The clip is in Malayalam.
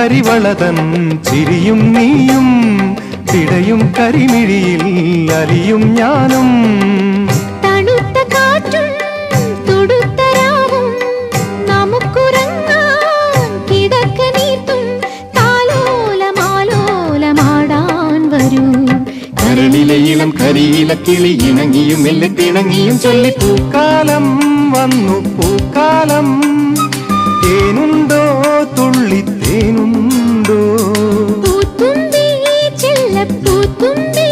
കരിവളതൻ ചിരിയും നീയും പിടയും കരിമിഴിയിൽ അലിയും ഞാനും തണുത്ത കാറ്റും തുടുത്ത രാവും നമുക്കുറങ്ങാൻ കിടക്ക നീർത്തും താലോലമാലോലമാടാൻ വരൂ കരളിലെ ഇളം കരിയില കിളി ഇണങ്ങിയും മെല്ലെ പിണങ്ങിയും ചൊല്ലി പൂക്കാലം വന്നു പൂക്കാലം തേനുണ്ടോ തുള്ളി തേനുണ്ടോ പൂത്തുമ്പി ചെല്ലപ്പൂത്തുമ്പി